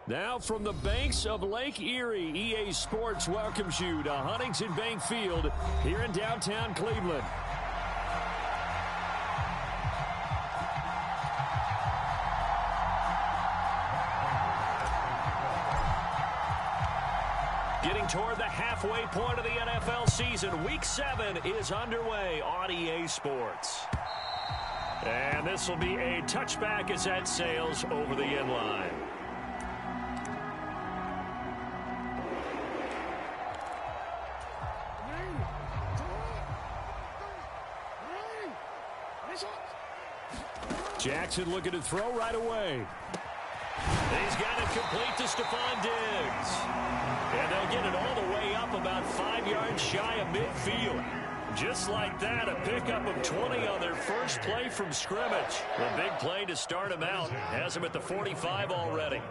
Now from the banks of Lake Erie, EA Sports welcomes you to Huntington Bank Field here in downtown Cleveland. Getting toward the halfway point of the NFL season, Week 7 is underway on EA Sports. And this will be a touchback as that sails over the end line. Jackson looking to throw right away. He's got it complete to Stephon Diggs. And they'll get it all the way up about 5 yards shy of midfield. Just like that, a pickup of 20 on their first play from scrimmage. A big play to start him out. Has him at the 45 already.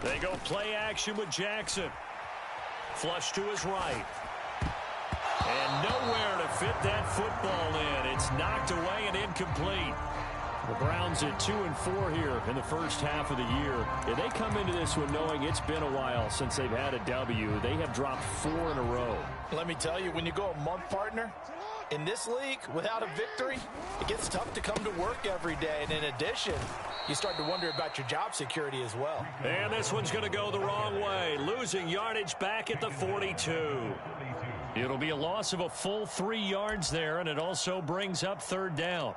They go play action with Jackson. Flush to his right. And nowhere to fit that football in. It's knocked away and incomplete. The Browns at 2-4 here in the first half of the year. And they come into this one knowing it's been a while since they've had a W. They have dropped 4 in a row. Let me tell you, when you go a month, partner, in this league, without a victory, it gets tough to come to work every day. And in addition, you start to wonder about your job security as well. And this one's going to go the wrong way. Losing yardage back at the 42. It'll be a loss of a full 3 yards there, and it also brings up third down.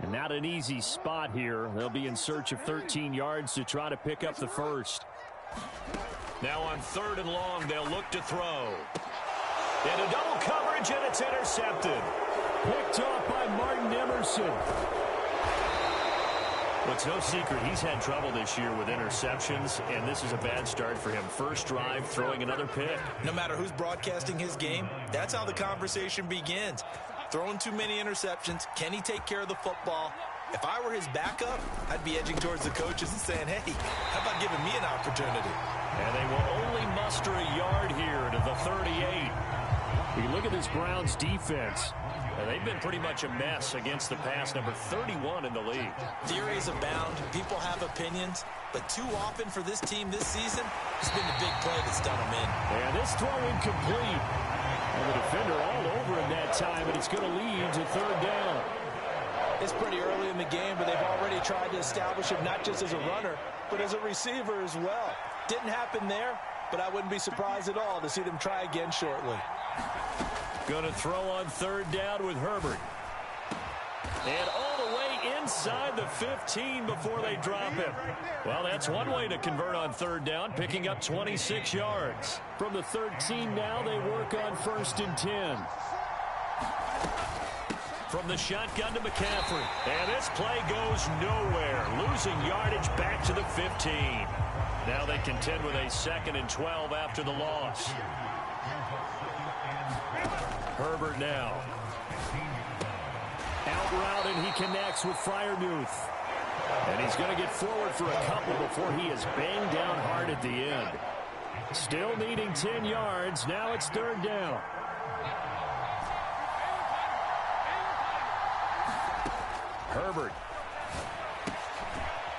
And not an easy spot here. They'll be in search of 13 yards to try to pick up the first. Now on 3rd and long, they'll look to throw. And a double coverage, and it's intercepted. Picked off by Martin Emerson. Well, it's no secret he's had trouble this year with interceptions, and this is a bad start for him. First drive, throwing another pick. No matter who's broadcasting his game, that's how the conversation begins. Throwing too many interceptions. Can he take care of the football? If I were his backup, I'd be edging towards the coaches and saying, hey, how about giving me an opportunity? And they will only muster a yard here to the 38. We look at this Browns defense. They've been pretty much a mess against the pass, number 31 in the league. Theories abound. People have opinions. But too often for this team this season, it's been the big play that's done them in. And this throw incomplete. And the defender all over him that time, and it's going to lead to third down. It's pretty early in the game, but they've already tried to establish him not just as a runner, but as a receiver as well. Didn't happen there, but I wouldn't be surprised at all to see them try again shortly. Going to throw on third down with Herbert. And all the way inside the 15 before they drop him. Well, that's one way to convert on third down, picking up 26 yards. From the 13 now, they work on 1st and 10. From the shotgun to McCaffrey. And this play goes nowhere. Losing yardage back to the 15. Now they contend with a 2nd and 12 after the loss. Herbert now. Out route, and he connects with Freiermuth. And he's going to get forward for a couple before he is banged down hard at the end. Still needing 10 yards. Now it's third down. Herbert.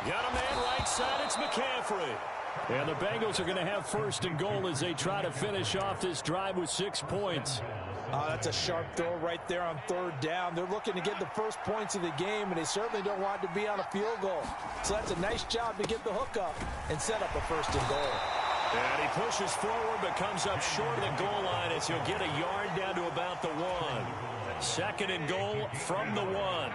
Got a man right side. It's McCaffrey. And the Bengals are going to have 1st and goal as they try to finish off this drive with 6 points. That's a sharp throw right there on third down. They're looking to get the first points of the game, and they certainly don't want to be on a field goal. So that's a nice job to get the hook up and set up a 1st and goal. And he pushes forward but comes up short of the goal line as he'll get a yard down to about the 1. 2nd and goal from the 1.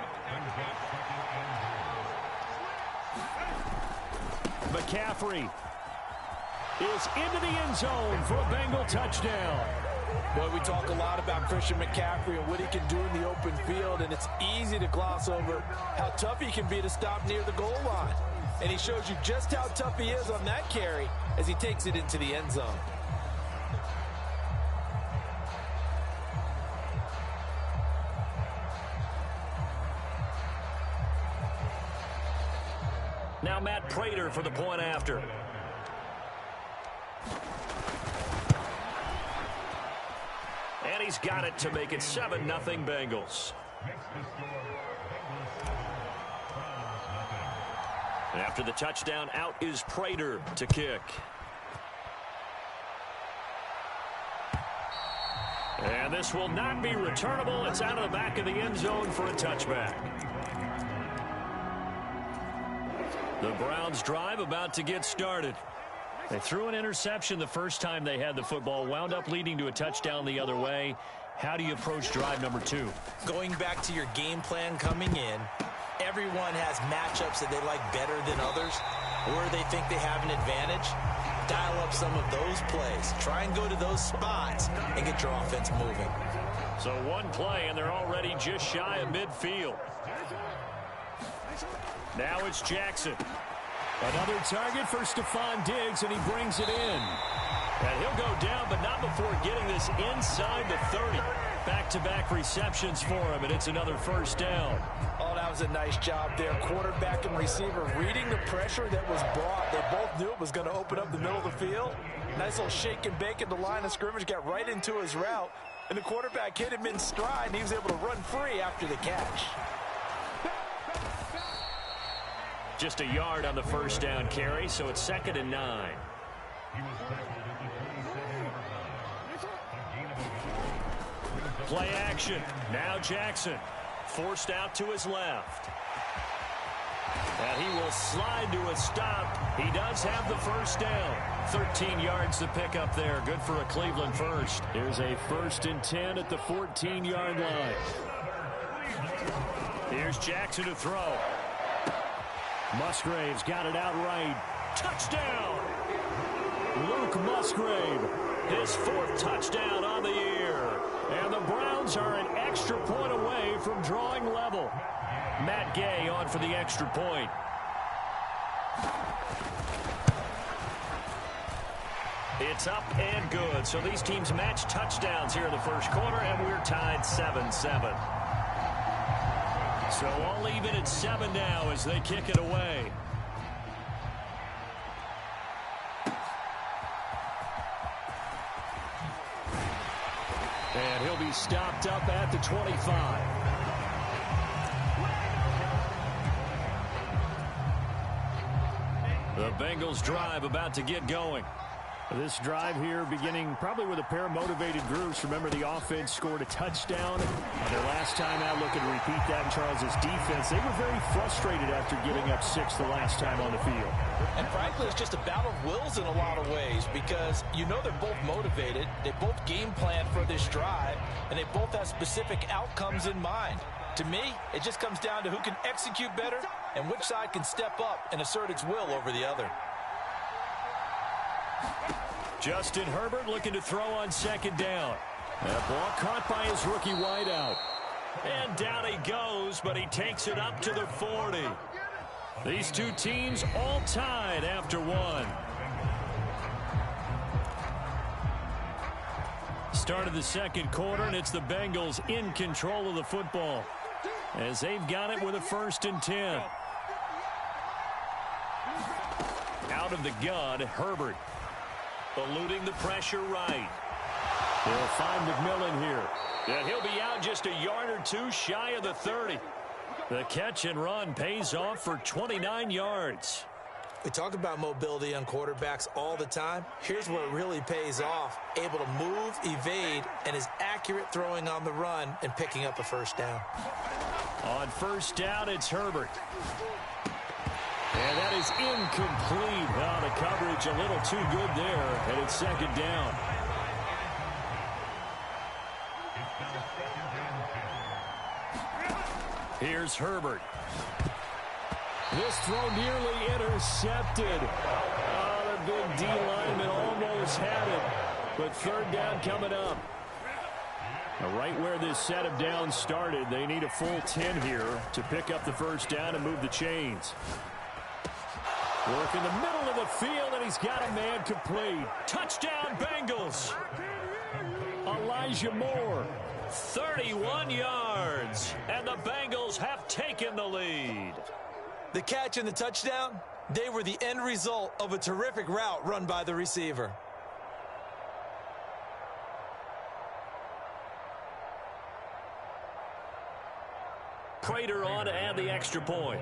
McCaffrey is into the end zone for a Bengal touchdown. Boy, we talk a lot about Christian McCaffrey and what he can do in the open field, and it's easy to gloss over how tough he can be to stop near the goal line. And he shows you just how tough he is on that carry as he takes it into the end zone. Now Matt Prater for the point after. And he's got it to make it 7-0 Bengals. After the touchdown, out is Prater to kick. And this will not be returnable. It's out of the back of the end zone for a touchback. The Browns drive about to get started. They threw an interception the first time they had the football, wound up leading to a touchdown the other way. How do you approach drive number 2? Going back to your game plan coming in, everyone has matchups that they like better than others, or they think they have an advantage. Dial up some of those plays. Try and go to those spots and get your offense moving. So one play, and they're already just shy of midfield. Now it's Jackson. Another target for Stephon Diggs, and he brings it in. And he'll go down, but not before getting this inside the 30. Back-to-back receptions for him, and it's another first down. Oh, that was a nice job there. Quarterback and receiver reading the pressure that was brought. They both knew it was going to open up the middle of the field. Nice little shake and bake at the line of scrimmage, got right into his route. And the quarterback hit him in stride, and he was able to run free after the catch. Just a yard on the first down carry, so it's 2nd and 9. Play action. Now Jackson. Forced out to his left. And he will slide to a stop. He does have the first down. 13 yards to pick up there. Good for a Cleveland first. Here's a 1st and 10 at the 14-yard line. Here's Jackson to throw. Musgrave's got it outright. Touchdown! Luke Musgrave, his 4th touchdown on the year. And the Browns are an extra point away from drawing level. Matt Gay on for the extra point. It's up and good. So these teams match touchdowns here in the first quarter, and we're tied 7-7. So all even at 7 now as they kick it away. And he'll be stopped up at the 25. The Bengals drive about to get going. This drive here beginning probably with a pair of motivated groups. Remember, the offense scored a touchdown. Their last time out, looking to repeat that in Charles's defense. They were very frustrated after giving up 6 the last time on the field. And frankly, it's just a battle of wills in a lot of ways because you know they're both motivated. They both game plan for this drive, and they both have specific outcomes in mind. To me, it just comes down to who can execute better and which side can step up and assert its will over the other. Justin Herbert looking to throw on 2nd down. That ball caught by his rookie wideout. And down he goes, but he takes it up to the 40. These two teams all tied after 1. Start of the second quarter, and it's the Bengals in control of the football as they've got it with a 1st and 10. Out of the gun, Herbert. Eluding the pressure right. They'll find McMillan here. And he'll be out just a yard or 2 shy of the 30. The catch and run pays off for 29 yards. We talk about mobility on quarterbacks all the time. Here's where it really pays off. Able to move, evade, and is accurate throwing on the run and picking up a first down. On first down, it's Herbert. And that is incomplete. Oh, the coverage a little too good there, and it's 2nd down. Here's Herbert. This throw nearly intercepted. Oh, the big D lineman almost had it. But 3rd down coming up. Right where this set of downs started, they need a full 10 here to pick up the first down and move the chains. Work in the middle of the field, and he's got a man complete. Touchdown, Bengals. Elijah Moore, 31 yards, and the Bengals have taken the lead. The catch and the touchdown, they were the end result of a terrific route run by the receiver. Prater on to add the extra point.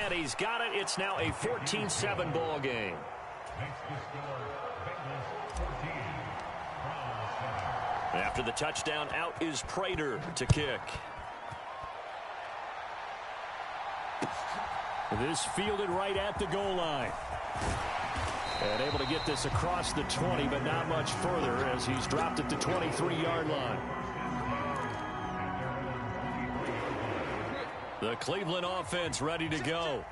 And he's got it. It's now a 14-7 ball game. After the touchdown, out is Prater to kick. This fielded right at the goal line. And able to get this across the 20, but not much further as he's dropped at the 23-yard line. The Cleveland offense ready to go.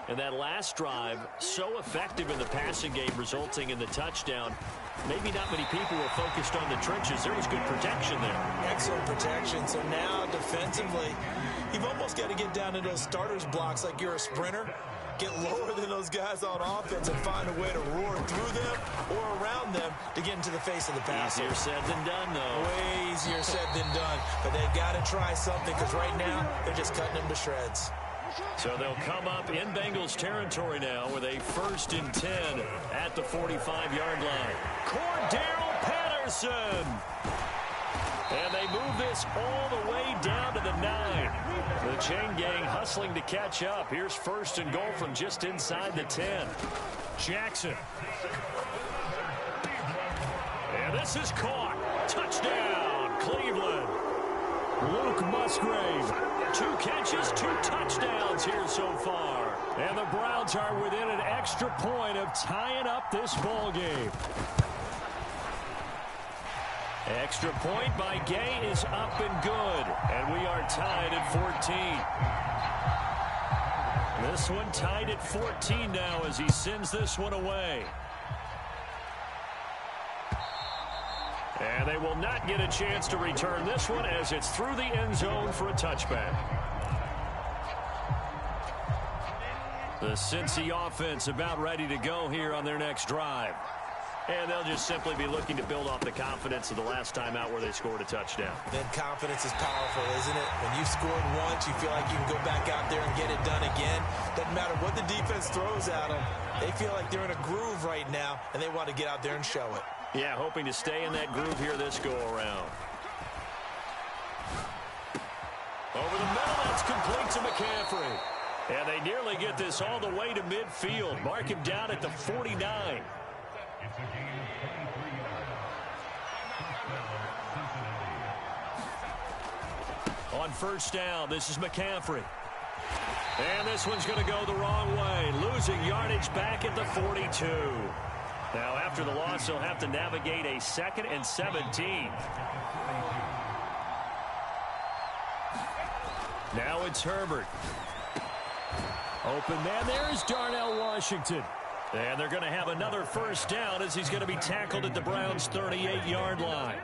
And that last drive, so effective in the passing game, resulting in the touchdown. Maybe not many people were focused on the trenches. There was good protection there. Excellent protection. So now defensively, you've almost got to get down to those starters blocks like you're a sprinter. Get lower than those guys on offense and find a way to roar through them or around them to get into the face of the passer. Easier said than done, though. Way easier said than done. But they've got to try something because right now they're just cutting them to shreds. So they'll come up in Bengals territory now with a 1st and 10 at the 45-yard line. Cordero Patterson. And they move this all the way down to the 9. The chain gang hustling to catch up. Here's 1st and goal from just inside the 10. Jackson. And this is caught. Touchdown, Cleveland. Luke Musgrave. 2 catches, 2 touchdowns here so far. And the Browns are within an extra point of tying up this ball game. Extra point by Gay is up and good. And we are tied at 14. This one tied at 14 now as he sends this one away. And they will not get a chance to return this one as it's through the end zone for a touchback. The Cincy offense about ready to go here on their next drive. And they'll just simply be looking to build off the confidence of the last time out where they scored a touchdown. Then confidence is powerful, isn't it? When you've scored once, you feel like you can go back out there and get it done again. Doesn't matter what the defense throws at them. They feel like they're in a groove right now, and they want to get out there and show it. Yeah, hoping to stay in that groove here this go-around. Over the middle, that's complete to McCaffrey. And they nearly get this all the way to midfield. Mark him down at the 49. On 1st down, this is McCaffrey. And this one's going to go the wrong way. Losing yardage back at the 42. Now, after the loss, he'll have to navigate a 2nd and 17. Now it's Herbert. Open man there is Darnell Washington. And they're going to have another 1st down as he's going to be tackled at the Browns' 38-yard line.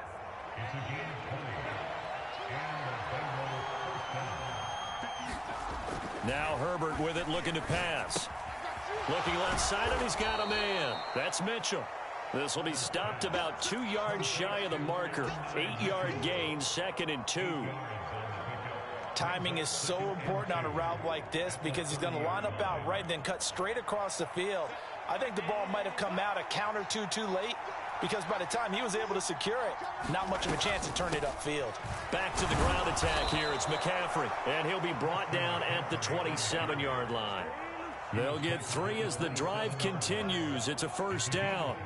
Now Herbert with it, looking to pass. Looking left side, and he's got a man. That's Mitchell. This will be stopped about 2 yards shy of the marker. 8-yard gain, 2nd and 2. Timing is so important on a route like this because he's going to line up out right and then cut straight across the field. I think the ball might have come out a count or two too late because by the time he was able to secure it, not much of a chance to turn it upfield. Back to the ground attack here. It's McCaffrey, and he'll be brought down at the 27-yard line. They'll get 3 as the drive continues. It's a 1st down.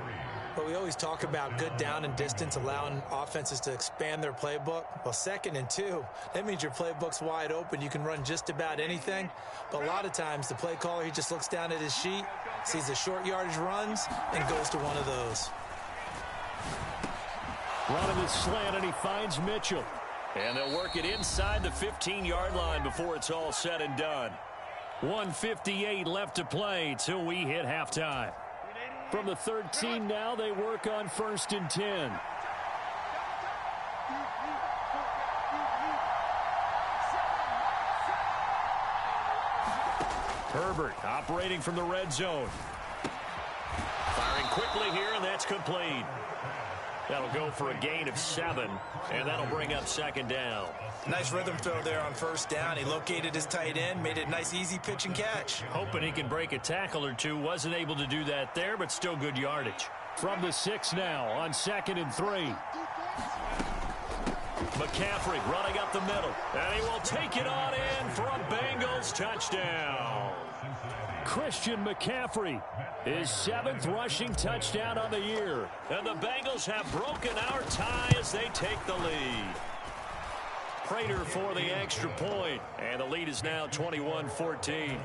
But we always talk about good down and distance, allowing offenses to expand their playbook. Well, 2nd and 2, that means your playbook's wide open. You can run just about anything. But a lot of times, the play caller, he just looks down at his sheet, sees the short yardage runs, and goes to one of those. Running the slant, and he finds Mitchell. And they'll work it inside the 15-yard line before it's all said and done. 1:58 left to play till we hit halftime. From the 13 now, they work on 1st and 10. Herbert operating from the red zone. Firing quickly here, and that's complete. That'll go for a gain of 7, and that'll bring up 2nd down. Nice rhythm throw there on 1st down. He located his tight end, made it a nice, easy pitch and catch. Hoping he can break a tackle or two. Wasn't able to do that there, but still good yardage. From the 6 now on 2nd and 3. McCaffrey running up the middle, and he will take it on in for a Bengals touchdown. Christian McCaffrey. His 7th rushing touchdown on the year. And the Bengals have broken our tie as they take the lead. Prater for the extra point. And the lead is now 21-14.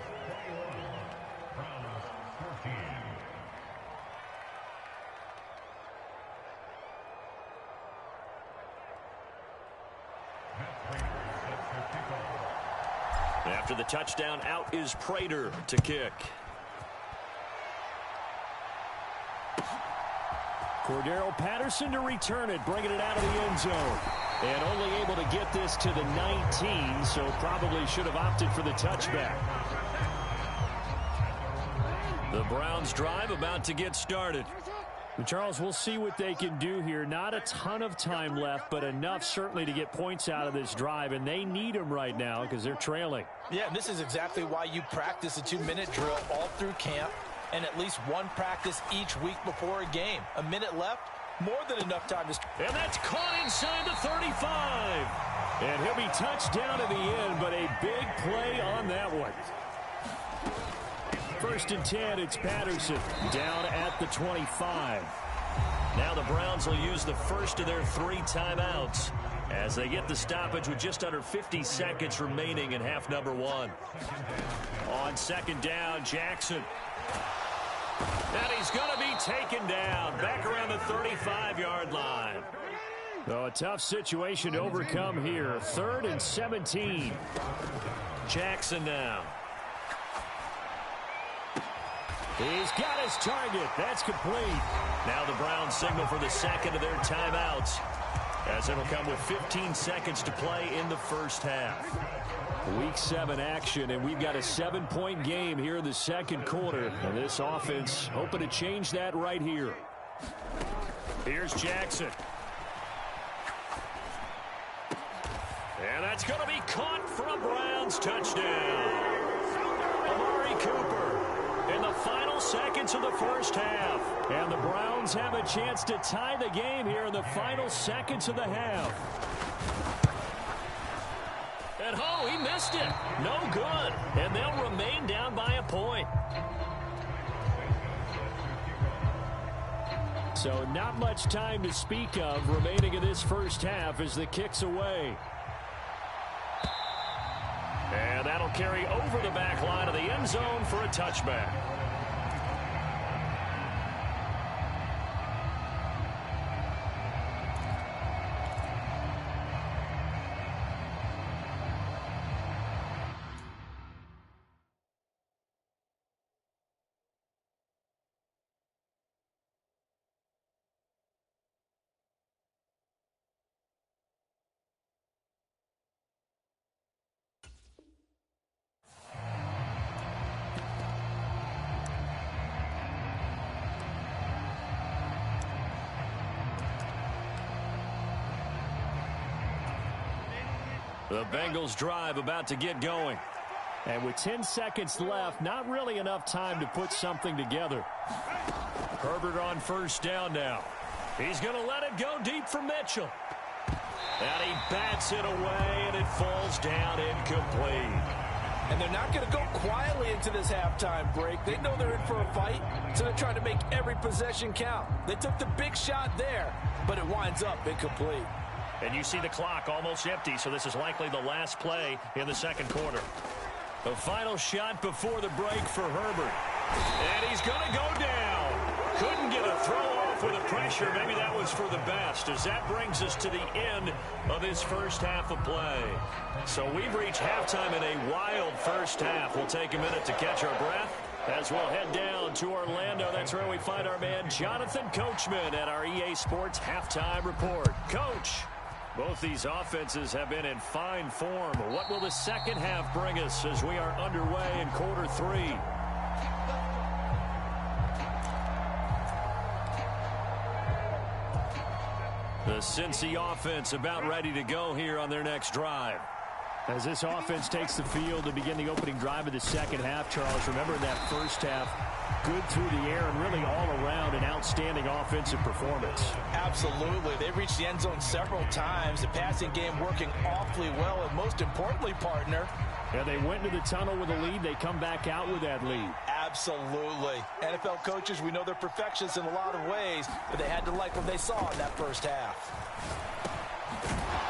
After the touchdown, out is Prater to kick. Cordero Patterson to return it, bringing it out of the end zone. And only able to get this to the 19, so probably should have opted for the touchback. The Browns drive about to get started. Charles, we'll see what they can do here. Not a ton of time left, but enough certainly to get points out of this drive, and they need them right now because they're trailing. Yeah, and this is exactly why you practice a 2-minute drill all through camp and at least one practice each week before a game. A minute left, more than enough time to... And that's caught inside the 35. And he'll be touched down at the end, but a big play on that one. 1st and 10, it's Patterson down at the 25. Now the Browns will use the first of their 3 timeouts as they get the stoppage with just under 50 seconds remaining in half number 1. On 2nd down, Jackson. And he's going to be taken down back around the 35-yard line. So a tough situation to overcome here. 3rd and 17. Jackson now. He's got his target. That's complete. Now the Browns signal for the 2nd of their timeouts, as it'll come with 15 seconds to play in the first half. Week 7 action, and we've got a 7-point game here in the 2nd quarter. And this offense hoping to change that right here. Here's Jackson. And that's going to be caught for a Browns touchdown. Amari Cooper in the final seconds of the first half. And the Browns have a chance to tie the game here in the final seconds of the half. And oh, he missed it. No good. And they'll remain down by a point. So not much time to speak of remaining in this first half as the kick's away. And that'll carry over the back line of the end zone for a touchback. The Bengals drive about to get going. And with 10 seconds left, not really enough time to put something together. Herbert on 1st down now. He's going to let it go deep for Mitchell. And he bats it away, and it falls down incomplete. And they're not going to go quietly into this halftime break. They know they're in for a fight, so they're trying to make every possession count. They took the big shot there, but it winds up incomplete. And you see the clock almost empty, so this is likely the last play in the 2nd quarter. The final shot before the break for Herbert. And he's going to go down. Couldn't get a throw off with the pressure. Maybe that was for the best, as that brings us to the end of this first half of play. So we've reached halftime in a wild first half. We'll take a minute to catch our breath as we'll head down to Orlando. That's where we find our man Jonathan Coachman at our EA Sports Halftime Report. Coach, both these offenses have been in fine form. What will the second half bring us as we are underway in quarter 3? The Cincy offense about ready to go here on their next drive. As this offense takes the field to begin the opening drive of the second half, Charles, remember in that first half, good through the air and really all around an outstanding offensive performance. Absolutely. They reached the end zone several times. The passing game working awfully well, and most importantly, partner, Yeah, they went into the tunnel with a lead. They come back out with that lead. Absolutely. NFL coaches, we know they're perfectionists in a lot of ways, but they had to like what they saw in that first half.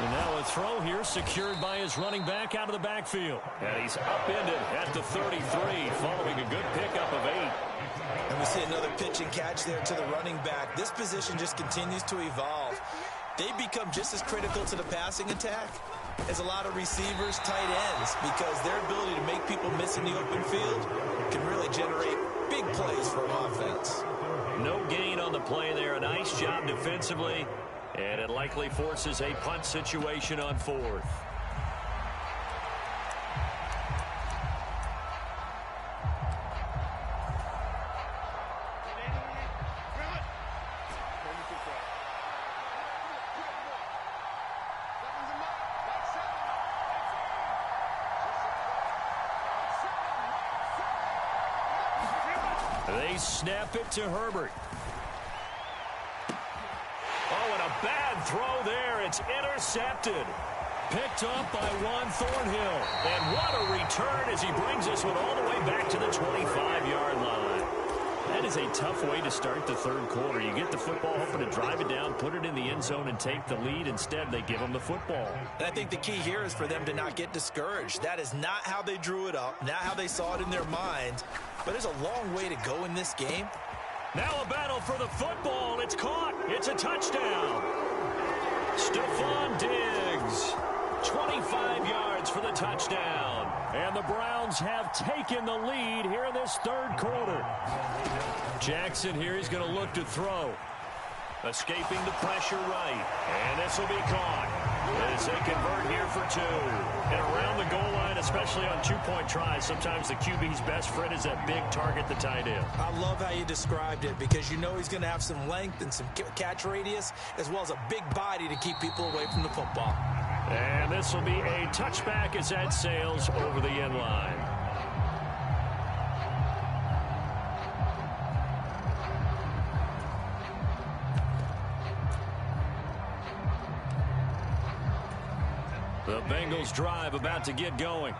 And now a throw here secured by his running back out of the backfield. And he's upended at the 33 following a good pickup of 8. And we see another pitch and catch there to the running back. This position just continues to evolve. They become just as critical to the passing attack as a lot of receivers, tight ends, because their ability to make people miss in the open field can really generate big plays for an offense. No gain on the play there. A nice job defensively. And it likely forces a punt situation on 4th. They snap it to Herbert. Oh, and a bad throw there. It's intercepted. Picked up by Juan Thornhill. And what a return as he brings this one all the way back to the 25-yard line. That is a tough way to start the third quarter. You get the football, hoping to drive it down, put it in the end zone, and take the lead. Instead, they give him the football. And I think the key here is for them to not get discouraged. That is not how they drew it up, not how they saw it in their mind. But there's a long way to go in this game. Now a battle for the football. It's caught. It's a touchdown. Stephon Diggs, 25 yards for the touchdown. And the Browns have taken the lead here in this third quarter. Jackson here, he's going to look to throw. Escaping the pressure right. And this will be caught as they convert here for 2. And around the goal line, especially on two-point tries, sometimes the QB's best friend is that big target, the tight end. I love how you described it because you know he's going to have some length and some catch radius as well as a big body to keep people away from the football. And this will be a touchback as that sails over the end line. The Bengals drive about to get going.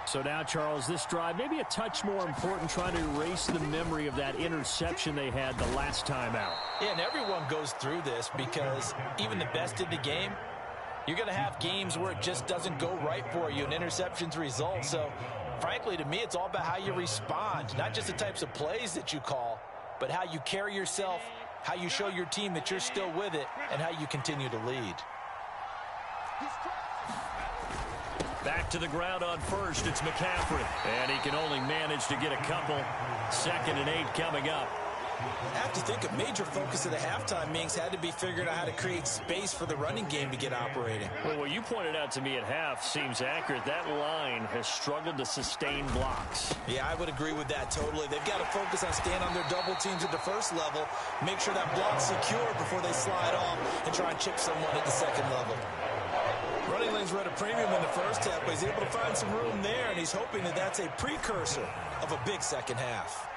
So now, Charles, this drive maybe a touch more important, trying to erase the memory of that interception they had the last time out. Yeah, and everyone goes through this because even the best in the game, you're going to have games where it just doesn't go right for you and interceptions result. So, frankly, to me, it's all about how you respond, not just the types of plays that you call, but how you carry yourself, how you show your team that you're still with it, and how you continue to lead. Back to the ground on first, it's McCaffrey. And he can only manage to get a couple. 2nd and 8 coming up. I have to think a major focus of the halftime meetings had to be figuring out how to create space for the running game to get operating. Well, what you pointed out to me at half seems accurate. That line has struggled to sustain blocks. Yeah, I would agree with that totally. They've got to focus on staying on their double teams at the first level, make sure that block's secure before they slide off and try and chip someone at the second level. Running lanes were at a premium in the first half, but he's able to find some room there, and he's hoping that that's a precursor of a big second half.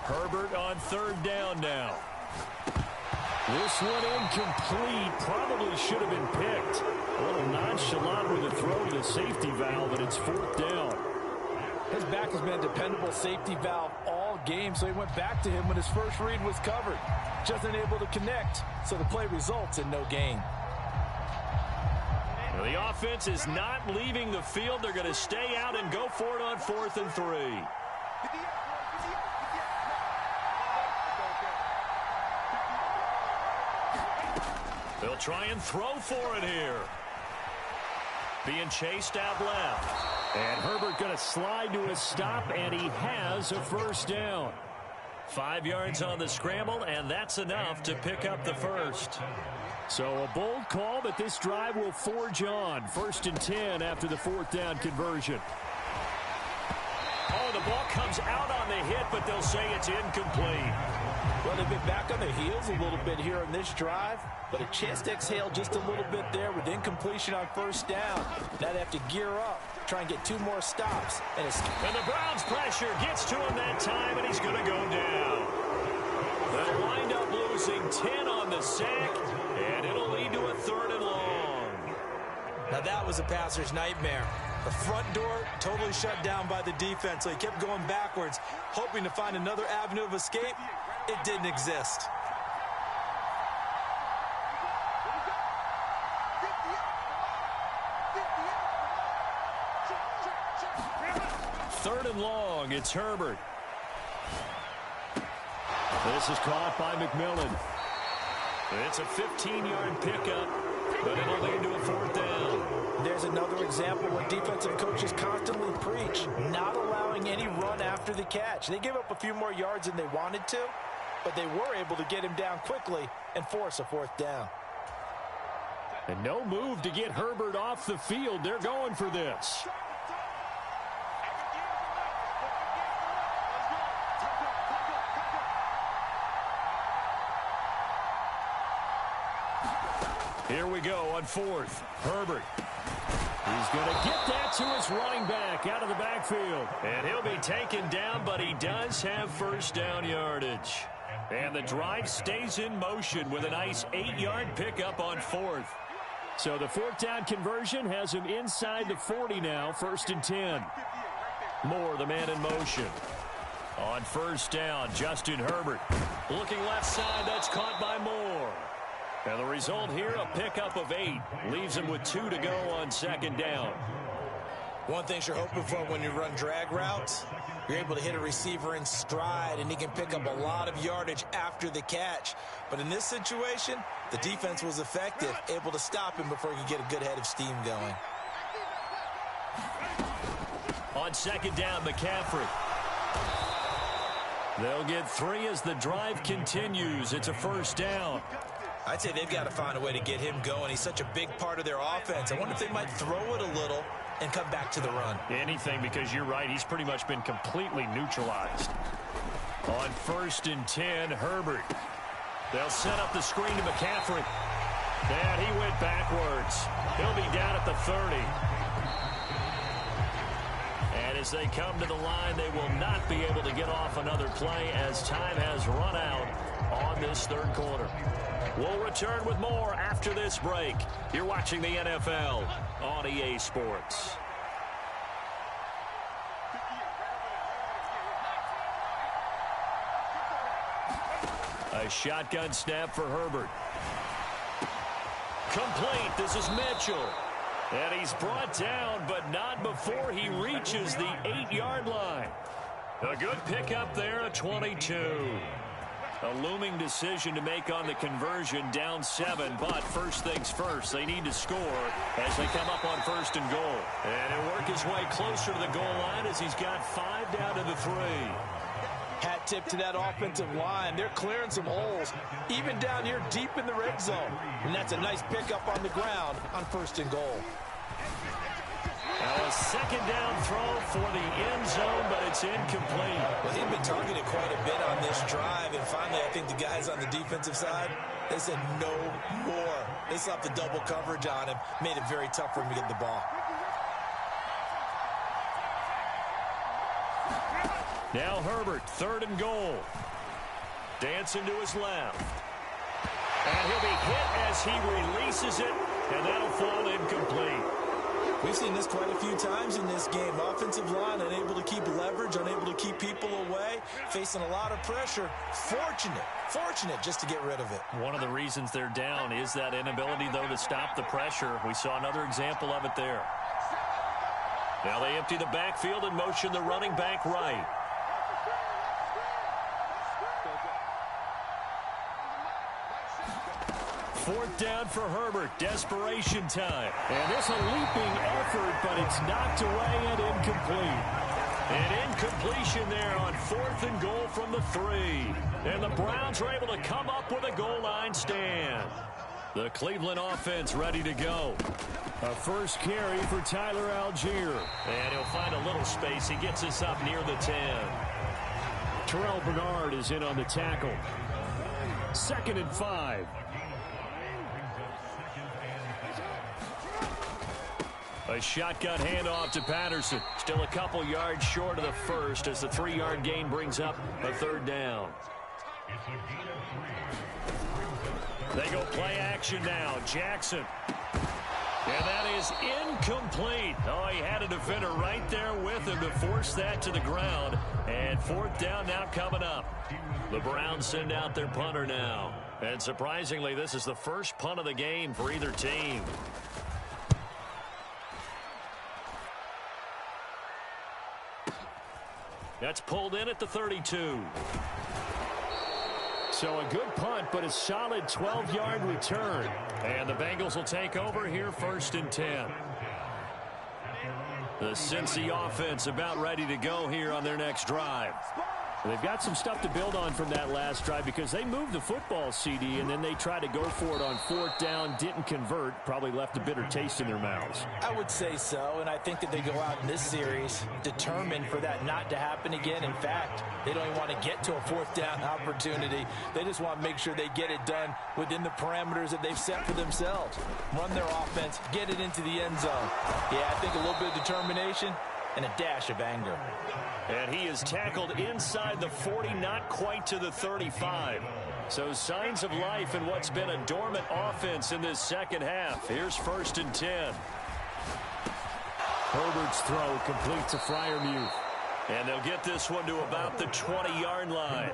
Herbert on 3rd down now. This one incomplete. Probably should have been picked. A little nonchalant with a throw to the safety valve, and it's 4th down. His back has been a dependable safety valve all game, so he went back to him when his first read was covered. Just unable to connect, so the play results in no gain. Well, the offense is not leaving the field. They're going to stay out and go for it on 4th and 3. They'll try and throw for it here. Being chased out left. And Herbert going to slide to a stop, and he has a 1st down. 5 yards on the scramble, and that's enough to pick up the 1st. So a bold call, but this drive will forge on. 1st and 10 after the 4th down conversion. Oh, the ball comes out on the hit, but they'll say it's incomplete. Well, they've been back on their heels a little bit here in this drive, but a chance to exhale just a little bit there with incompletion on 1st down. Now they have to gear up, try and get 2 more stops. And the Browns' pressure gets to him that time, and he's going to go down. They'll wind up losing 10 on the sack, and it'll lead to a 3rd and long. Now that was a passer's nightmare. The front door totally shut down by the defense, so he kept going backwards, hoping to find another avenue of escape. It didn't exist. Third and long, it's Herbert. This is caught by McMillan. It's a 15-yard pickup, but it'll lead to a fourth down. There's another example what defensive coaches constantly preach, not allowing any run after the catch. They gave up a few more yards than they wanted to, but they were able to get him down quickly and force a fourth down. And no move to get Herbert off the field. They're going for this. Here we go on fourth. Herbert. He's going to get that to his running back out of the backfield. And he'll be taken down, but he does have first down yardage. And the drive stays in motion with a nice 8-yard pickup on fourth. So the fourth down conversion has him inside the 40 now, 1st and 10. Moore, the man in motion. On first down, Justin Herbert. Looking left side, that's caught by Moore. And the result here, a pickup of 8. Leaves him with 2 to go on second down. One thing you're hoping for when you run drag routes, you're able to hit a receiver in stride, and he can pick up a lot of yardage after the catch. But in this situation, the defense was effective, able to stop him before he could get a good head of steam going. On second down, McCaffrey. They'll get 3 as the drive continues. It's a first down. I'd say they've got to find a way to get him going. He's such a big part of their offense. I wonder if they might throw it a little and come back to the run. Anything, because you're right. He's pretty much been completely neutralized. On 1st and 10, Herbert. They'll set up the screen to McCaffrey. And he went backwards. He'll be down at the 30. And as they come to the line, they will not be able to get off another play as time has run out on this third quarter. We'll return with more after this break. You're watching the NFL on EA Sports. A shotgun snap for Herbert. Complete. This is Mitchell. And he's brought down, but not before he reaches the 8-yard line. A good pickup there, a 22. A looming decision to make on the conversion, down 7, but first things first, they need to score as they come up on 1st and goal. And he'll work his way closer to the goal line as he's got 5 down to the 3. Hat tip to that offensive line. They're clearing some holes, even down here deep in the red zone. And that's a nice pickup on the ground on 1st and goal. Now a second down throw for the end zone, but it's incomplete. Well, he'd been targeted quite a bit on this drive, and finally I think the guys on the defensive side, they said no more. They slapped the double coverage on him, made it very tough for him to get the ball. Now Herbert, 3rd and goal. Dancing to his left. And he'll be hit as he releases it, and that'll fall incomplete. We've seen this quite a few times in this game. Offensive line unable to keep leverage, unable to keep people away, facing a lot of pressure. Fortunate just to get rid of it. One of the reasons they're down is that inability, though, to stop the pressure. We saw another example of it there. Now they empty the backfield and motion the running back right. Fourth down for Herbert. Desperation time. And this a leaping effort, but it's knocked away and incomplete. An incompletion there on 4th and goal from the 3. And the Browns are able to come up with a goal line stand. The Cleveland offense ready to go. A first carry for Tyler Algier. And he'll find a little space. He gets us up near the 10. Terrell Bernard is in on the tackle. 2nd and 5. A shotgun handoff to Patterson. Still a couple yards short of the first as the 3-yard gain brings up a 3rd down. They go play action now. Jackson. And that is incomplete. Oh, he had a defender right there with him to force that to the ground. And fourth down now coming up. The Browns send out their punter now. And surprisingly, this is the first punt of the game for either team. That's pulled in at the 32. So a good punt, but a solid 12-yard return. And the Bengals will take over here 1st and 10. The Cincy offense about ready to go here on their next drive. They've got some stuff to build on from that last drive because they moved the football, CD, and then they tried to go for it on 4th down, didn't convert, probably left a bitter taste in their mouths. I would say so, and I think that they go out in this series determined for that not to happen again. In fact, they don't even want to get to a 4th down opportunity. They just want to make sure they get it done within the parameters that they've set for themselves. Run their offense, get it into the end zone. Yeah, I think a little bit of determination and a dash of anger. And he is tackled inside the 40, not quite to the 35. So signs of life in what's been a dormant offense in this second half. Here's 1st and 10. Herbert's throw complete to Freiermuth. And they'll get this one to about the 20-yard line.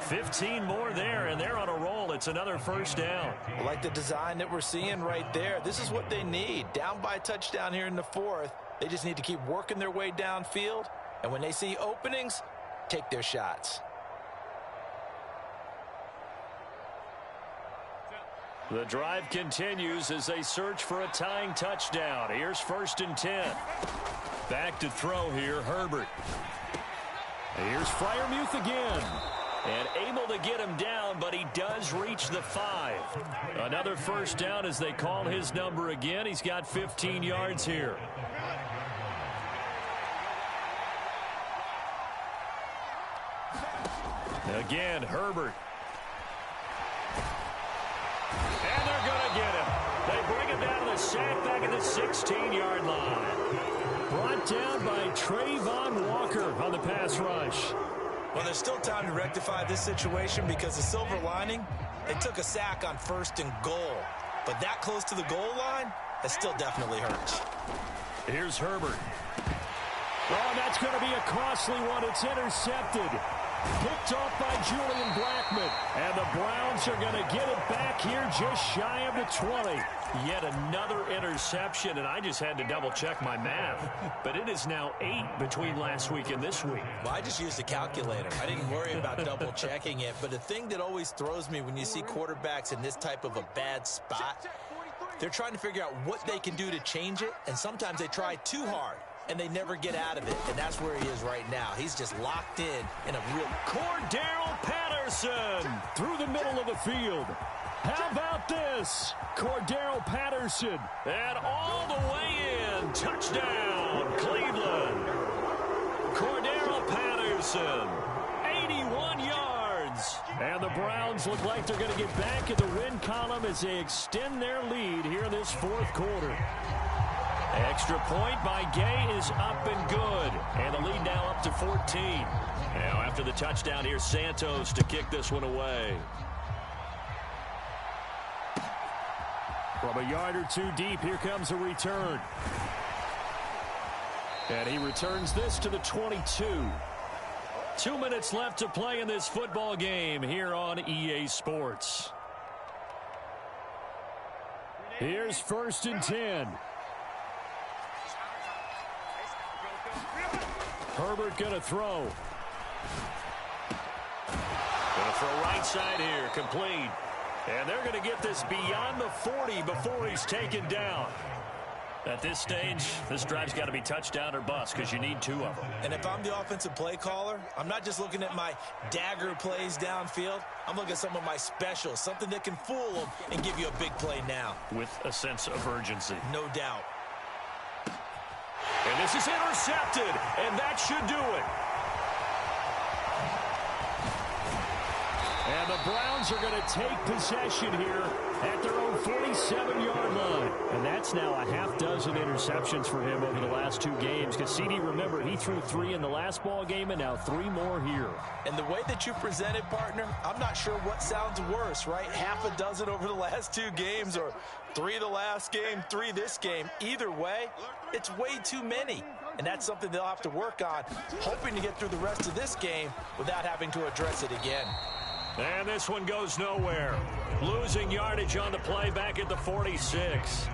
15 more there, and they're on a roll. It's another 1st down. I like the design that we're seeing right there. This is what they need. Down by a touchdown here in the 4th. They just need to keep working their way downfield. And when they see openings, take their shots. The drive continues as they search for a tying touchdown. Here's 1st and 10. Back to throw here, Herbert. Here's Freiermuth again. And able to get him down, but he does reach the 5. Another 1st down as they call his number again. He's got 15 yards here. Again, Herbert. And they're going to get him. They bring him down to the sack back at the 16-yard line. Brought down by Trayvon Walker on the pass rush. Well, there's still time to rectify this situation because the silver lining, they took a sack on 1st and goal. But that close to the goal line, that still definitely hurts. Here's Herbert. Oh, that's going to be a costly one. It's intercepted. Picked off by Julian Blackmon. And the Browns are going to get it back here just shy of the 20. Yet another interception, and I just had to double-check my math. But it is now 8 between last week and this week. Well, I just used a calculator. I didn't worry about double-checking it. But the thing that always throws me when you see quarterbacks in this type of a bad spot, they're trying to figure out what they can do to change it, and sometimes they try too hard. And they never get out of it, and that's where he is right now. He's just locked in a real... Cordarrelle Patterson through the middle of the field. How about this? Cordarrelle Patterson. And all the way in. Touchdown, Cleveland. Cordarrelle Patterson. 81 yards. And the Browns look like they're going to get back in the win column as they extend their lead here in this 4th quarter. Extra point by Gay is up and good. And the lead now up to 14. Now after the touchdown, here's Santos to kick this one away. From a yard or two deep, here comes a return. And he returns this to the 22. 2 minutes left to play in this football game here on EA Sports. Here's 1st and 10. Herbert going to throw. Going to throw right side here, complete. And they're going to get this beyond the 40 before he's taken down. At this stage, this drive's got to be touchdown or bust because you need 2 of them. And if I'm the offensive play caller, I'm not just looking at my dagger plays downfield. I'm looking at some of my specials, something that can fool them and give you a big play now. With a sense of urgency. No doubt. And this is intercepted, and that should do it. And the Browns are going to take possession here at their own 47-yard line. And that's now a half dozen interceptions for him over the last 2 games. Because CD, remember, he threw 3 in the last ball game and now 3 more here. And the way that you presented, partner, I'm not sure what sounds worse, right? Half a dozen over the last 2 games or 3 the last game, 3 this game. Either way, it's way too many. And that's something they'll have to work on, hoping to get through the rest of this game without having to address it again. And this one goes nowhere. Losing yardage on the play back at the 46.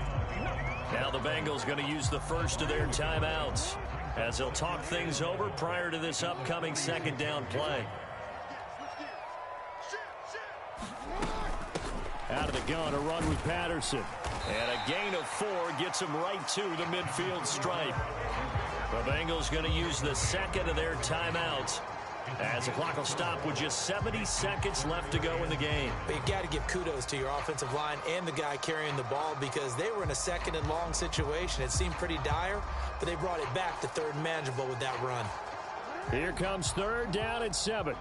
Now the Bengals going to use the first of their timeouts as they'll talk things over prior to this upcoming second down play. Out of the gun, a run with Patterson. And a gain of 4 gets him right to the midfield stripe. The Bengals going to use the second of their timeouts as the clock will stop with just 70 seconds left to go in the game. But you got to give kudos to your offensive line and the guy carrying the ball because they were in a second and long situation. It seemed pretty dire, but they brought it back to third and manageable with that run. Here comes third down and 7.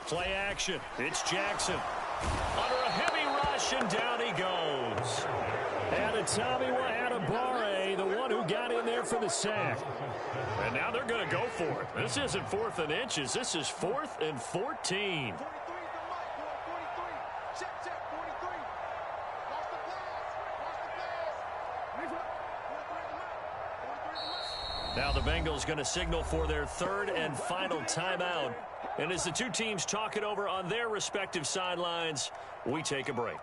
Play action. It's Jackson. Under a heavy rush, and down he goes. And it's Tommy Adebawore, the one who got in there for the sack. And now they're going to go for it. This isn't 4th and inches. This is 4th and 14. Now the Bengals going to signal for their third and final timeout. And as the two teams talk it over on their respective sidelines, we take a break.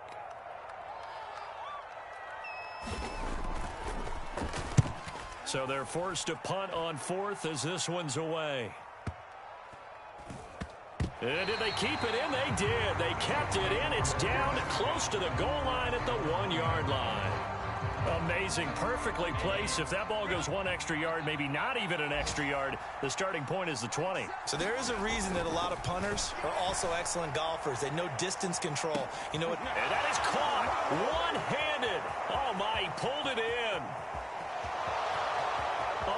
So they're forced to punt on 4th as this one's away. And did they keep it in? They did. They kept it in. It's down close to the goal line at the 1-yard line. Amazing. Perfectly placed. If that ball goes 1 extra yard, maybe not even an extra yard, the starting point is the 20. So there is a reason that a lot of punters are also excellent golfers. They know distance control. You know what? And that is caught one-handed. Oh, my, he pulled it in.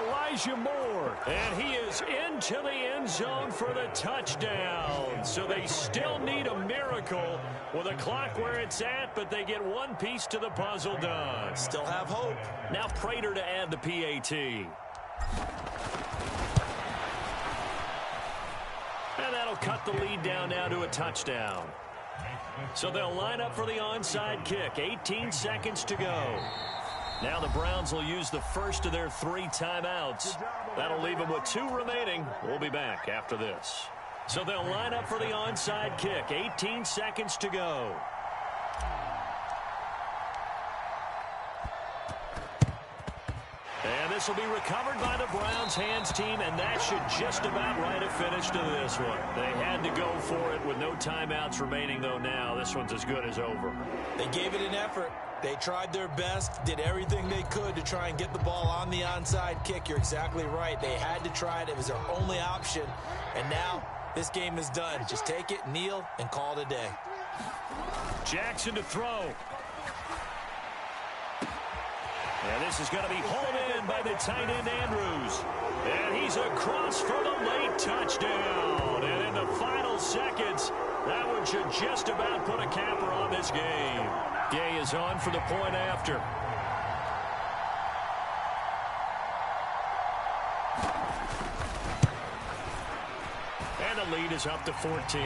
Elijah Moore, and he is into the end zone for the touchdown. So they still need a miracle with a clock where it's at, but they get one piece to the puzzle done. Still have hope. Now Prater to add the PAT. And that'll cut the lead down now to a touchdown. So they'll line up for the onside kick. 18 seconds to go. Now the Browns will use the first of their 3 timeouts. That'll leave them with 2 remaining. We'll be back after this. So they'll line up for the onside kick. 18 seconds to go. And this will be recovered by the Browns hands team, and that should just about write a finish to this one. They had to go for it with no timeouts remaining, though now this one's as good as over. They gave it an effort. They tried their best, did everything they could to try and get the ball on the onside kick. You're exactly right. They had to try it. It was their only option. And now this game is done. Just take it, kneel, and call it a day. Jackson to throw. And this is going to be hauled in by the tight end Andrews. And he's across for the late touchdown. And in the final seconds, that one should just about put a capper on this game. Gay is on for the point after. And the lead is up to 14.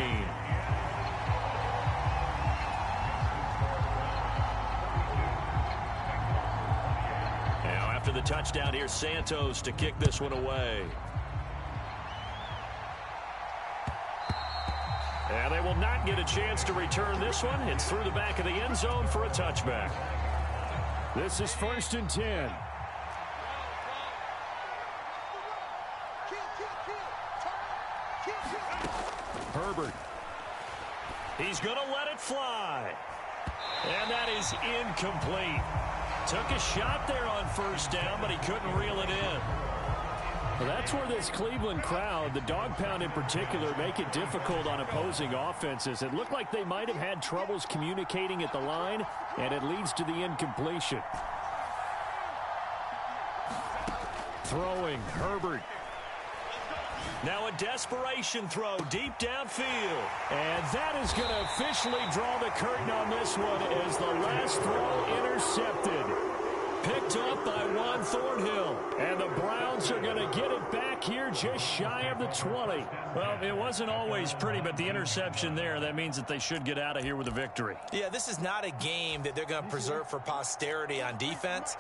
Now after the touchdown, here's Santos to kick this one away. And they will not get a chance to return this one. It's through the back of the end zone for a touchback. This is 1st and 10. Herbert. He's going to let it fly. And that is incomplete. Took a shot there on 1st down, but he couldn't reel it in. Well, that's where this Cleveland crowd, the dog pound in particular, make it difficult on opposing offenses. It looked like they might have had troubles communicating at the line, and it leads to the incompletion. Throwing, Herbert. Now a desperation throw deep downfield. And that is going to officially draw the curtain on this one as the last throw intercepted. Picked up by Juan Thornhill. And the Browns are going to get it back here just shy of the 20. Well, it wasn't always pretty, but the interception there, that means that they should get out of here with a victory. Yeah, this is not a game that they're going to preserve for posterity on defense.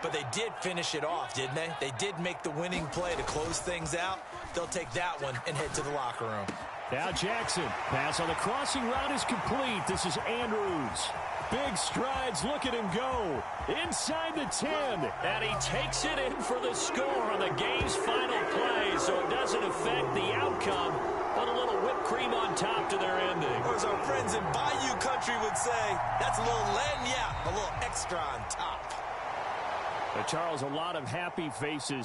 But they did finish it off, didn't they? They did make the winning play to close things out. They'll take that one and head to the locker room. Now Jackson. Pass on the crossing route is complete. This is Andrews. Big strides. Look at him go. Inside the 10. And he takes it in for the score on the game's final play. So it doesn't affect the outcome. But a little whipped cream on top to their ending. Or as our friends in Bayou Country would say, that's a little lagniappe, a little extra on top. Charles, a lot of happy faces.